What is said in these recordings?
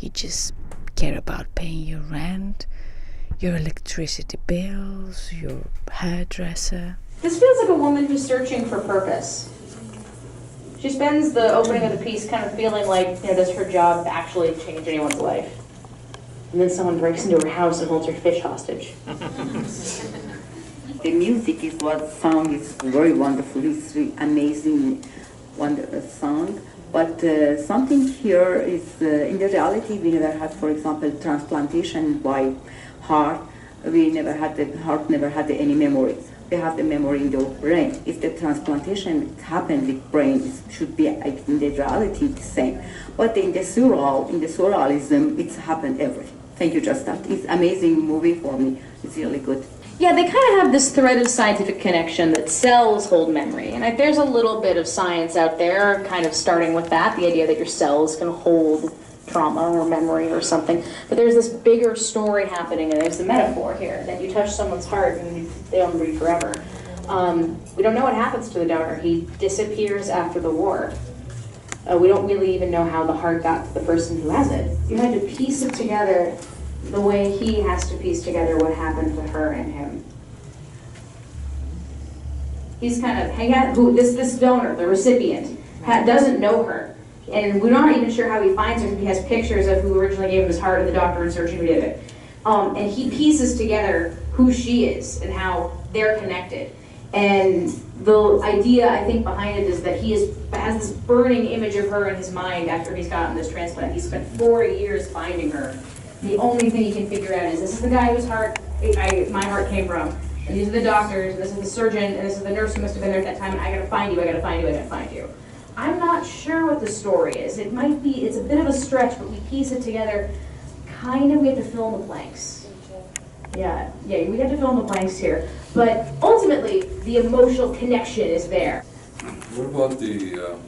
You just care about paying your rent, your electricity bills, your hairdresser. This feels like a woman who's searching for purpose. She spends the opening of the piece kind of feeling like, does her job actually change anyone's life? And then someone breaks into her house and holds her fish hostage. The music is what song is very wonderful. It's really amazing, wonderful song. But something here is, in the reality, we never had, for example, transplantation by heart. The heart never had any memories. They have the memory in the brain. If the transplantation happened with brain, it should be in the reality the same. But in the surrealism, it's happened everything. Thank you, just that. It's amazing movie for me. It's really good. Yeah, they kind of have this thread of scientific connection that cells hold memory. And there's a little bit of science out there kind of starting with that, the idea that your cells can hold trauma or memory or something. But there's this bigger story happening, and there's the metaphor here, that you touch someone's heart and they don't breathe forever. We don't know what happens to the donor. He disappears after the war. We don't really even know how the heart got to the person who has it. You had to piece it together the way he has to piece together what happened to her and him. He's kind of, this donor, the recipient, doesn't know her. And we're not even sure how he finds her. He has pictures of who originally gave him his heart and the doctor in search who did it. And he pieces together who she is and how they're connected. And the idea, I think, behind it is that he has this burning image of her in his mind after he's gotten this transplant. He spent 4 years finding her. The only thing he can figure out is, this is the guy whose heart my heart came from, and these are the doctors, and this is the surgeon, and this is the nurse who must have been there at that time, and I gotta find you, I gotta find you, I gotta find you. I'm not sure what the story is. It's a bit of a stretch, but we piece it together. Kind of, we have to fill in the blanks. Yeah, we have to fill in the blanks here. But ultimately, the emotional connection is there. What about the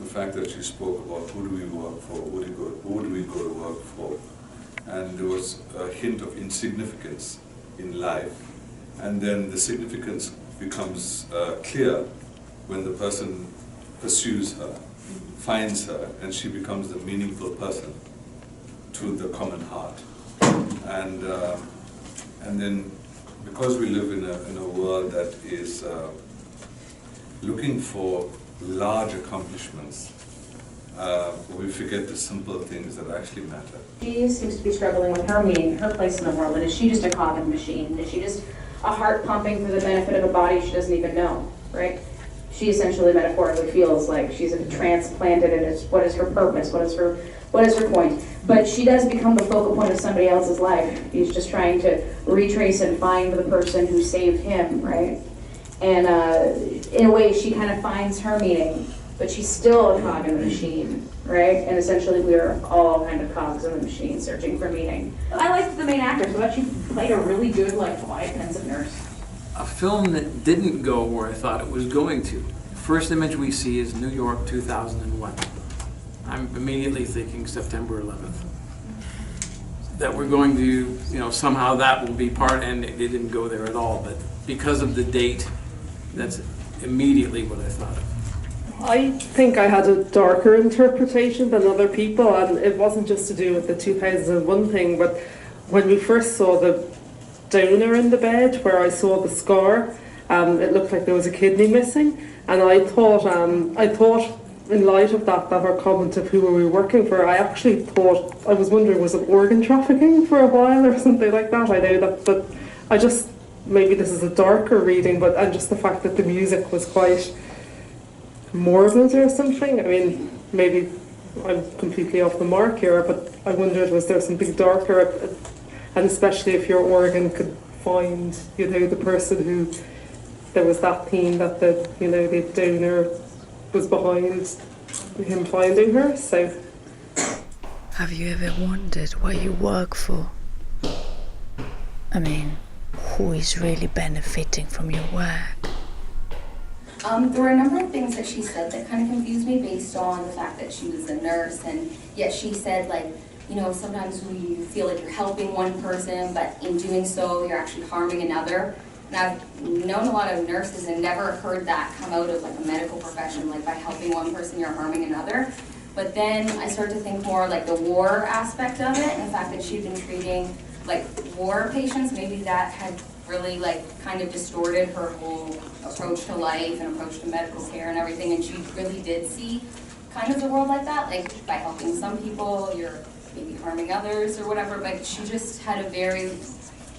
fact that you spoke about who do we work for, who do we go to work for? And there was a hint of insignificance in life, and then the significance becomes clear when the person pursues her, finds her, and she becomes the meaningful person to the common heart. And then, because we live in a world that is looking for large accomplishments, we forget the simple things that actually matter. She seems to be struggling with her meaning, her place in the world, and is she just a cog in the machine? Is she just a heart pumping for the benefit of a body she doesn't even know, right? She essentially metaphorically feels like she's transplanted, and what is her purpose? What is her point? But she does become the focal point of somebody else's life. He's just trying to retrace and find the person who saved him, right? And in a way, she kind of finds her meaning, but she's still a cog in the machine, right? And essentially, we are all kind of cogs in the machine searching for meaning. I liked the main actress. I thought she played a really good, quiet, pensive nurse. A film that didn't go where I thought it was going to. First image we see is New York 2001. I'm immediately thinking September 11th. That we're going to, somehow that will be part, and it didn't go there at all, but because of the date, that's immediately what I thought of. I think I had a darker interpretation than other people, and it wasn't just to do with the 2001 thing, but when we first saw the donor in the bed, where I saw the scar, it looked like there was a kidney missing, and I thought in light of that her comment of who were we working for, I actually thought, I was wondering, was it organ trafficking for a while or something like that? I know that, but I just, maybe this is a darker reading, and just the fact that the music was quite morbid or something. I mean, maybe I'm completely off the mark here, but I wondered, was there something darker, and especially if your organ could find, the person who, there was that theme that the donor was behind him finding her. So, have you ever wondered what you work for? I mean, who is really benefiting from your work? There were a number of things that she said that kind of confused me based on the fact that she was a nurse, and yet she said, sometimes we feel like you're helping one person, but in doing so, you're actually harming another. And I've known a lot of nurses and never heard that come out of a medical profession, by helping one person, you're harming another. But then I started to think more like the war aspect of it, and the fact that she'd been treating like war patients, maybe that had really like kind of distorted her whole approach to life and approach to medical care and everything, and she really did see kind of the world like that, like by helping some people, you're maybe harming others or whatever, but she just had a very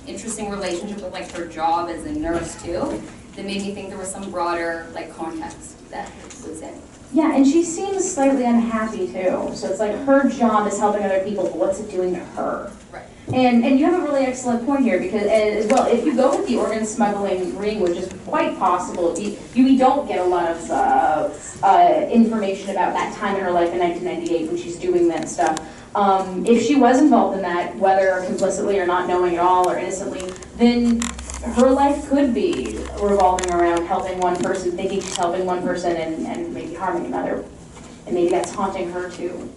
interesting relationship with like her job as a nurse too, that made me think there was some broader like context that was in. Yeah, and she seems slightly unhappy too. So it's like her job is helping other people, but what's it doing to her? Right. And you have a really excellent point here, because as well, if you go with the organ smuggling ring, which is quite possible, we don't get a lot of information about that time in her life in 1998 when she's doing that stuff. If she was involved in that, whether complicitly or not knowing at all or innocently, then her life could be revolving around helping one person, thinking she's helping one person and maybe harming another. And maybe that's haunting her too.